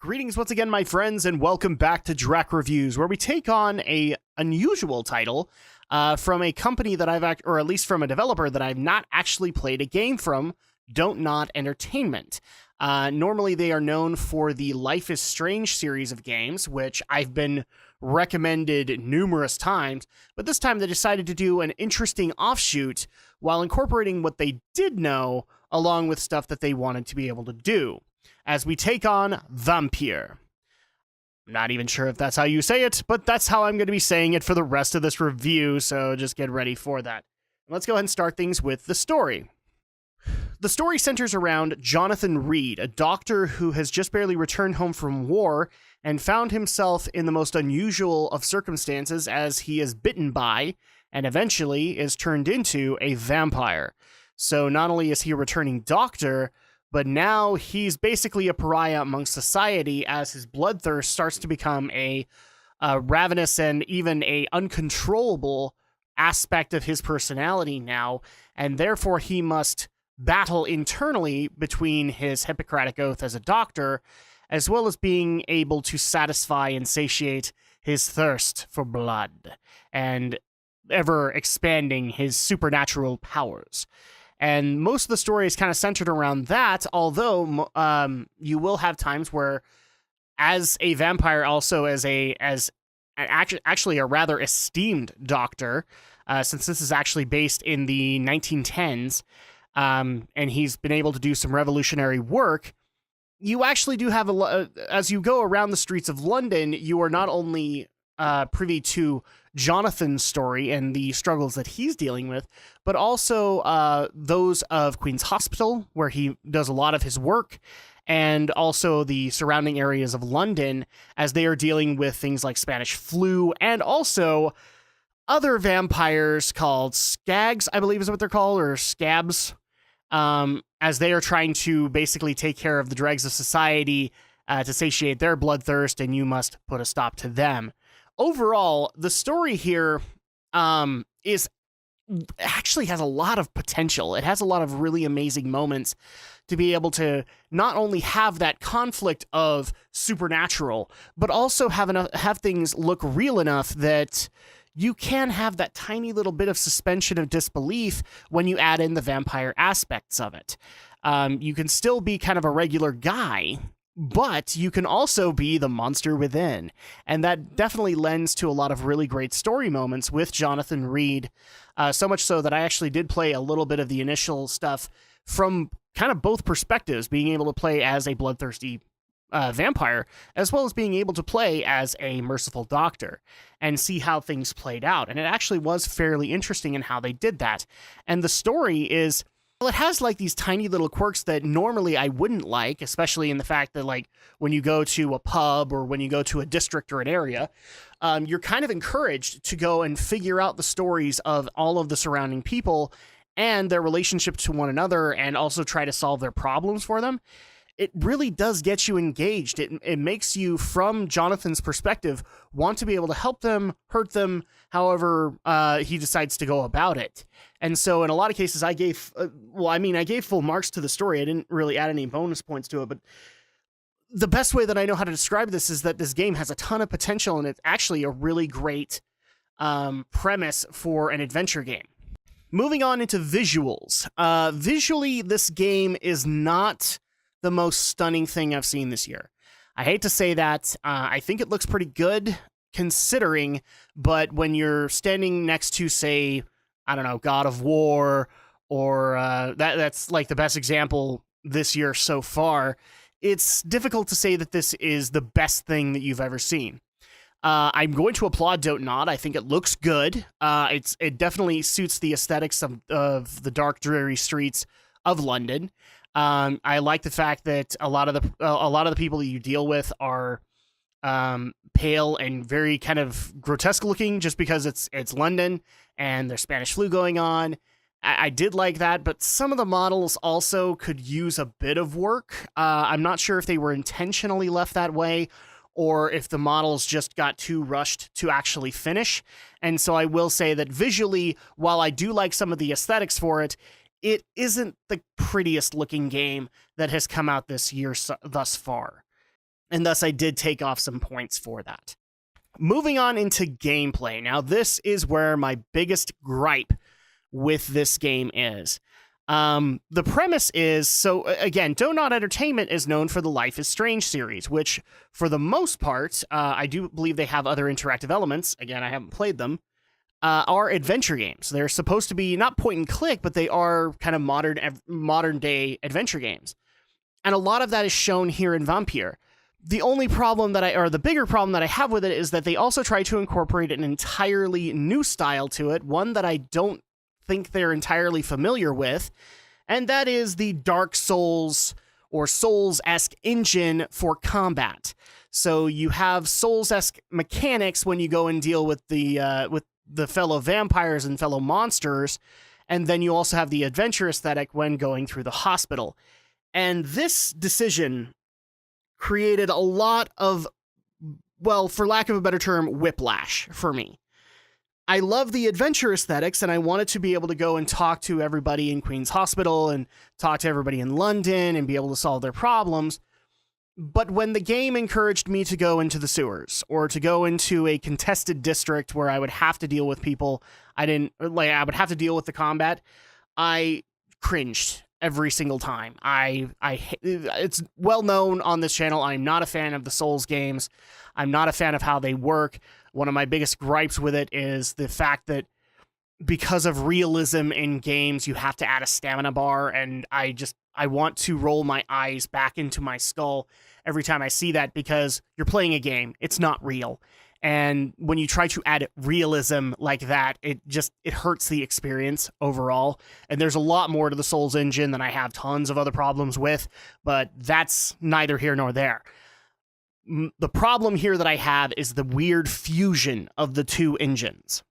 Greetings once again, my friends, and welcome back to Drak Reviews, where we take on a unusual title from a company that or at least from a developer that I've not actually played a game from, Dontnod Entertainment. Normally, they are known for the Life is Strange series of games, which I've been recommended numerous times, but this time they decided to do an interesting offshoot while incorporating what they did know along with stuff that they wanted to be able to do, as we take on Vampyr. I'm not even sure if that's how you say it, but that's how I'm going to be saying it for the rest of this review, so just get ready for that. Let's go ahead and start things with the story. The story centers around Jonathan Reed, a doctor who has just barely returned home from war and found himself in the most unusual of circumstances as he is bitten by, and eventually is turned into, a vampire. So not only is he a returning doctor, but now he's basically a pariah amongst society as his bloodthirst starts to become a ravenous and even a uncontrollable aspect of his personality now, and therefore he must battle internally between his Hippocratic oath as a doctor, as well as being able to satisfy and satiate his thirst for blood, and ever expanding his supernatural powers. And most of the story is kind of centered around that, although you will have times where, as a vampire, also actually a rather esteemed doctor, since this is actually based in the 1910s, and he's been able to do some revolutionary work, you actually do have as you go around the streets of London, you are not only privy to Jonathan's story and the struggles that he's dealing with, but also those of Queen's Hospital, where he does a lot of his work, and also the surrounding areas of London, as they are dealing with things like Spanish flu, and also other vampires called skags, I believe is what they're called, or scabs, as they are trying to basically take care of the dregs of society to satiate their bloodthirst, and you must put a stop to them. Overall, the story here actually has a lot of potential. It has a lot of really amazing moments to be able to not only have that conflict of supernatural, but also have things look real enough that you can have that tiny little bit of suspension of disbelief when you add in the vampire aspects of it. You can still be kind of a regular guy, but you can also be the monster within. And that definitely lends to a lot of really great story moments with Jonathan Reed. So much so that I actually did play a little bit of the initial stuff from kind of both perspectives, being able to play as a bloodthirsty vampire, as well as being able to play as a merciful doctor, and see how things played out. And it actually was fairly interesting in how they did that. And the story is, well, it has like these tiny little quirks that normally I wouldn't like, especially in the fact that, like, when you go to a pub or when you go to a district or an area, you're kind of encouraged to go and figure out the stories of all of the surrounding people and their relationship to one another, and also try to solve their problems for them. It really does get you engaged. It makes you, from Jonathan's perspective, want to be able to help them, hurt them, however he decides to go about it. And so in a lot of cases, I gave full marks to the story. I didn't really add any bonus points to it, but the best way that I know how to describe this is that this game has a ton of potential, and it's actually a really great premise for an adventure game. Moving on into visuals. Visually, this game is not the most stunning thing I've seen this year. I hate to say that. I think it looks pretty good considering, but when you're standing next to, say, I don't know, God of War, or that's like the best example this year so far, it's difficult to say that this is the best thing that you've ever seen. I'm going to applaud Dontnod. I think it looks good. It definitely suits the aesthetics of the dark, dreary streets of London. I like the fact that a lot of the people that you deal with are pale and very kind of grotesque looking, just because it's London and there's Spanish flu going on. I did like that, but some of the models also could use a bit of work. I'm not sure if they were intentionally left that way, or if the models just got too rushed to actually finish. And so I will say that visually, while I do like some of the aesthetics for it, it isn't the prettiest looking game that has come out this year thus far. and thus I did take off some points for that. Moving on into gameplay. Now, this is where my biggest gripe with this game is. The premise is, so again, Dontnod Entertainment is known for the Life is Strange series, which for the most part, I do believe they have other interactive elements. Again, I haven't played them. Are adventure games. They're supposed to be not point and click, but they are kind of modern day adventure games. And a lot of that is shown here in Vampyr. The only problem the bigger problem that I have with it is that they also try to incorporate an entirely new style to it, one that I don't think they're entirely familiar with, and that is the Dark Souls or Souls-esque engine for combat. So you have Souls-esque mechanics when you go and deal with the fellow vampires and fellow monsters, and then you also have the adventure aesthetic when going through the hospital. And this decision created a lot of, well, for lack of a better term, whiplash for me. I love the adventure aesthetics, and I wanted to be able to go and talk to everybody in Queen's Hospital and talk to everybody in London and be able to solve their problems. But when the game encouraged me to go into the sewers or to go into a contested district where I would have to deal with people I would have to deal with the combat, I cringed every single time. It's well known on this channel, I'm not a fan of the Souls games. I'm not a fan of how they work. One of my biggest gripes with it is the fact that because of realism in games, you have to add a stamina bar, and I want to roll my eyes back into my skull every time I see that, because you're playing a game. It's not real. And when you try to add realism like that, it hurts the experience overall. And there's a lot more to the Souls engine than I have tons of other problems with, but that's neither here nor there. The problem here that I have is the weird fusion of the two engines.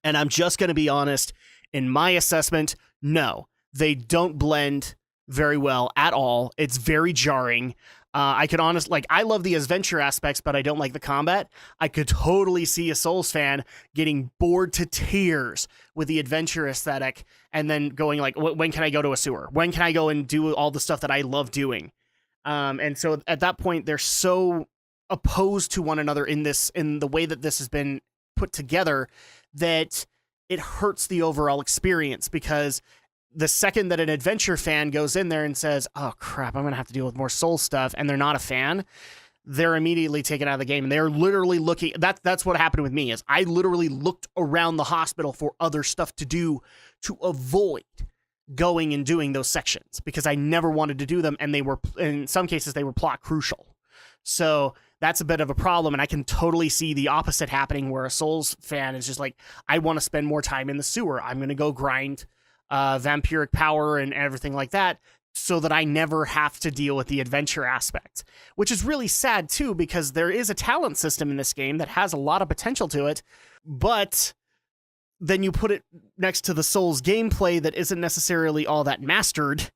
And I'm just going to be honest, in my assessment, no, they don't blend very well at all. It's very jarring. I love the adventure aspects, but I don't like the combat. I could totally see a Souls fan getting bored to tears with the adventure aesthetic and then going like, when can I go to a sewer? When can I go and do all the stuff that I love doing? And so at that point, they're so opposed to one another in the way that this has been put together that it hurts the overall experience, because the second that an adventure fan goes in there and says, oh crap, I'm gonna have to deal with more Soul stuff, and they're not a fan, they're immediately taken out of the game. And they're literally looking, that's what happened with me, is I literally looked around the hospital for other stuff to do to avoid going and doing those sections, because I never wanted to do them, and they were, in some cases, they were plot crucial. So that's a bit of a problem, and I can totally see the opposite happening, where a Souls fan is just like, I want to spend more time in the sewer. I'm going to go grind vampiric power and everything like that so that I never have to deal with the adventure aspect, which is really sad too, because there is a talent system in this game that has a lot of potential to it, but then you put it next to the Souls gameplay that isn't necessarily all that mastered,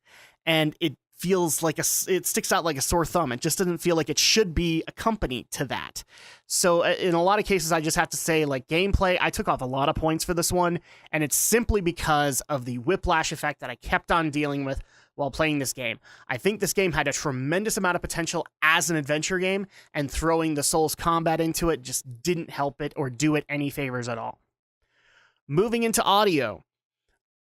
and it feels like it sticks out like a sore thumb. It just doesn't feel like it should be accompanied to that. So in a lot of cases, I just have to say, like, gameplay, I took off a lot of points for this one, and it's simply because of the whiplash effect that I kept on dealing with while playing this game. I think this game had a tremendous amount of potential as an adventure game, and throwing the Souls combat into it just didn't help it or do it any favors at all. Moving into audio.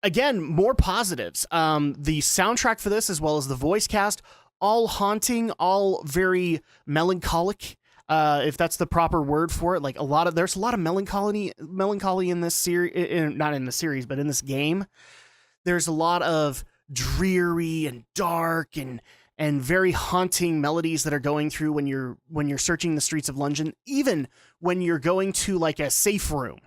Again, more positives. The soundtrack for this, as well as the voice cast, all haunting, all very melancholic, if that's the proper word for it. Like there's a lot of melancholy in this series, not in the series, but in this game. There's a lot of dreary and dark and very haunting melodies that are going through when you're searching the streets of London, even when you're going to like a safe room.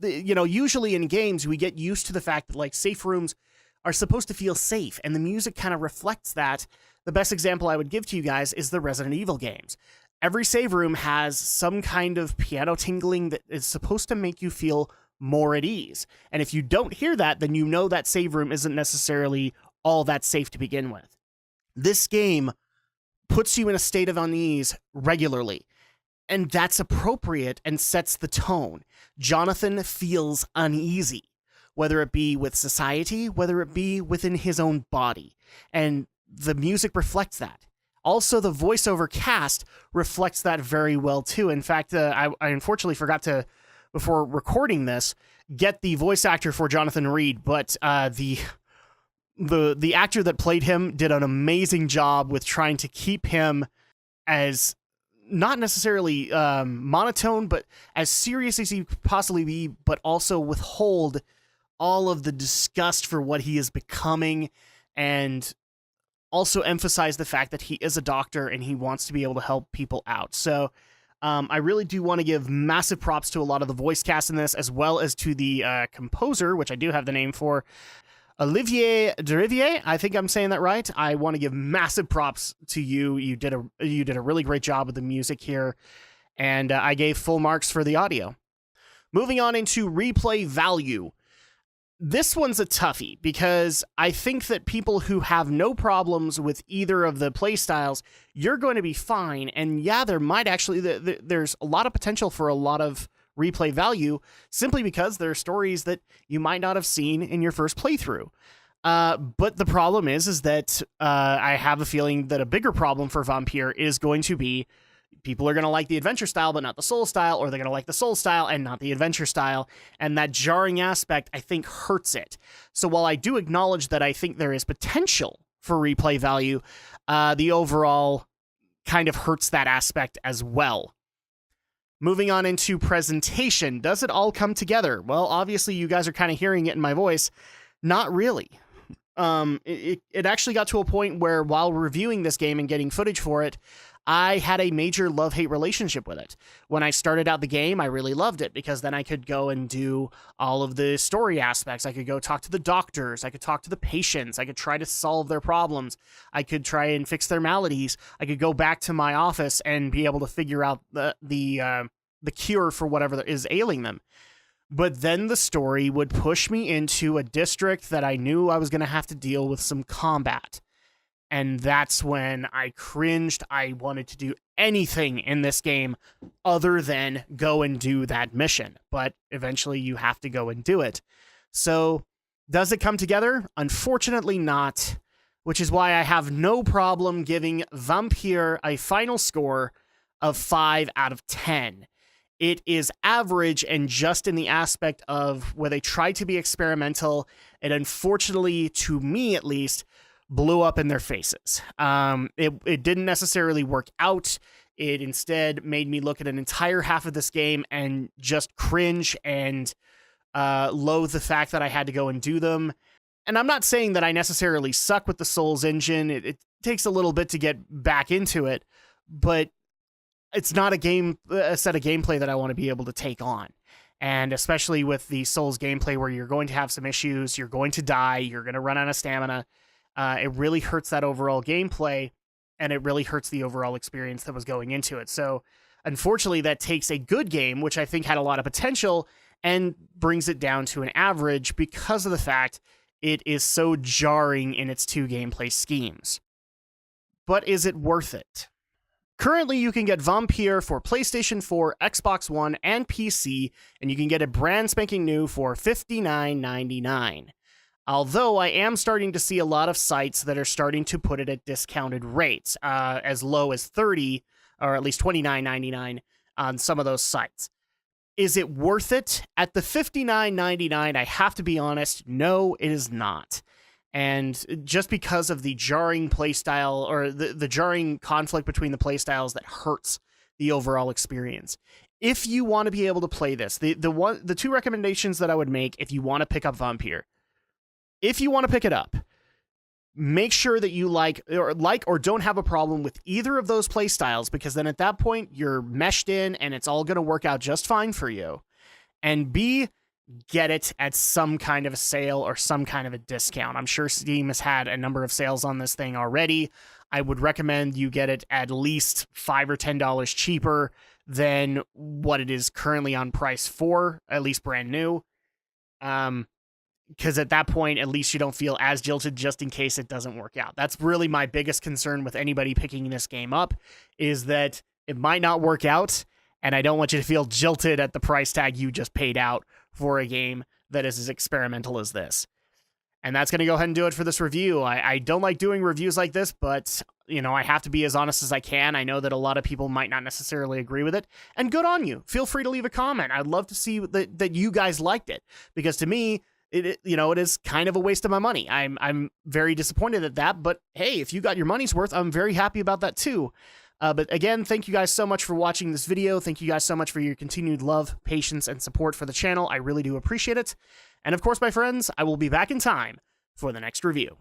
Usually in games, we get used to the fact that like safe rooms are supposed to feel safe, and the music kind of reflects that. The best example I would give to you guys is the Resident Evil games. Every save room has some kind of piano tingling that is supposed to make you feel more at ease. And if you don't hear that, then you know that save room isn't necessarily all that safe to begin with. This game puts you in a state of unease regularly, and that's appropriate and sets the tone. Jonathan feels uneasy, whether it be with society, whether it be within his own body. And the music reflects that. Also, the voiceover cast reflects that very well too. In fact, I unfortunately forgot to, before recording this, get the voice actor for Jonathan Reed, but the actor that played him did an amazing job with trying to keep him as not necessarily monotone, but as serious as he could possibly be, but also withhold all of the disgust for what he is becoming, and also emphasize the fact that he is a doctor and he wants to be able to help people out. So I really do want to give massive props to a lot of the voice cast in this, as well as to the composer, which I do have the name for, Olivier Derivier. I think I'm saying that right. I want to give massive props to you. You did a really great job with the music here, and I gave full marks for the audio. Moving on into replay value. This one's a toughie because I think that people who have no problems with either of the playstyles, you're going to be fine. And yeah, there might actually, there's a lot of potential for a lot of replay value simply because there are stories that you might not have seen in your first playthrough. But the problem is that I have a feeling that a bigger problem for Vampyr is going to be people are going to like the adventure style, but not the soul style, or they're going to like the soul style and not the adventure style. And that jarring aspect, I think, hurts it. So while I do acknowledge that I think there is potential for replay value, the overall kind of hurts that aspect as well. Moving on into presentation. Does it all come together? Well, obviously you guys are kind of hearing it in my voice. Not really. It actually got to a point where while reviewing this game and getting footage for it, I had a major love-hate relationship with it. When I started out the game, I really loved it because then I could go and do all of the story aspects. I could go talk to the doctors. I could talk to the patients. I could try to solve their problems. I could try and fix their maladies. I could go back to my office and be able to figure out the cure for whatever is ailing them. But then the story would push me into a district that I knew I was going to have to deal with some combat. And that's when I cringed. I wanted to do anything in this game other than go and do that mission. But eventually you have to go and do it. So does it come together? Unfortunately not, which is why I have no problem giving Vampyr a final score of 5 out of 10. It is average and just in the aspect of where they tried to be experimental. It unfortunately, to me at least, blew up in their faces. It didn't necessarily work out. It instead made me look at an entire half of this game and just cringe and loathe the fact that I had to go and do them. And I'm not saying that I necessarily suck with the Souls engine. It takes a little bit to get back into it, but it's not a set of gameplay that I want to be able to take on. And especially with the Souls gameplay where you're going to have some issues, you're going to die, you're going to run out of stamina. It really hurts that overall gameplay, and it really hurts the overall experience that was going into it. So, unfortunately, that takes a good game, which I think had a lot of potential, and brings it down to an average because of the fact it is so jarring in its two gameplay schemes. But is it worth it? Currently, you can get Vampyr for PlayStation 4, Xbox One, and PC, and you can get it brand spanking new for $59.99. Although I am starting to see a lot of sites that are starting to put it at discounted rates, as low as $30 or at least $29.99 on some of those sites. Is it worth it? At the $59.99, I have to be honest, no, it is not. And just because of the jarring playstyle or the jarring conflict between the playstyles that hurts the overall experience. If you want to be able to play this, the two recommendations that I would make if you want to pick up Vampyr. If you want to pick it up, make sure that you like or don't have a problem with either of those playstyles, because then at that point you're meshed in and it's all going to work out just fine for you. And B, get it at some kind of a sale or some kind of a discount. I'm sure Steam has had a number of sales on this thing already. I would recommend you get it at least $5 or $10 cheaper than what it is currently on price for, at least brand new. Because at that point, at least you don't feel as jilted just in case it doesn't work out. That's really my biggest concern with anybody picking this game up, is that it might not work out, and I don't want you to feel jilted at the price tag you just paid out for a game that is as experimental as this. And that's going to go ahead and do it for this review. I don't like doing reviews like this, but, you know, I have to be as honest as I can. I know that a lot of people might not necessarily agree with it, and good on you. Feel free to leave a comment. I'd love to see that you guys liked it, because to me, it is kind of a waste of my money. I'm very disappointed at that, but hey, if you got your money's worth, I'm very happy about that too. But again, thank you guys so much for watching this video. Thank you guys so much for your continued love, patience, and support for the channel. I really do appreciate it. And of course, my friends, I will be back in time for the next review.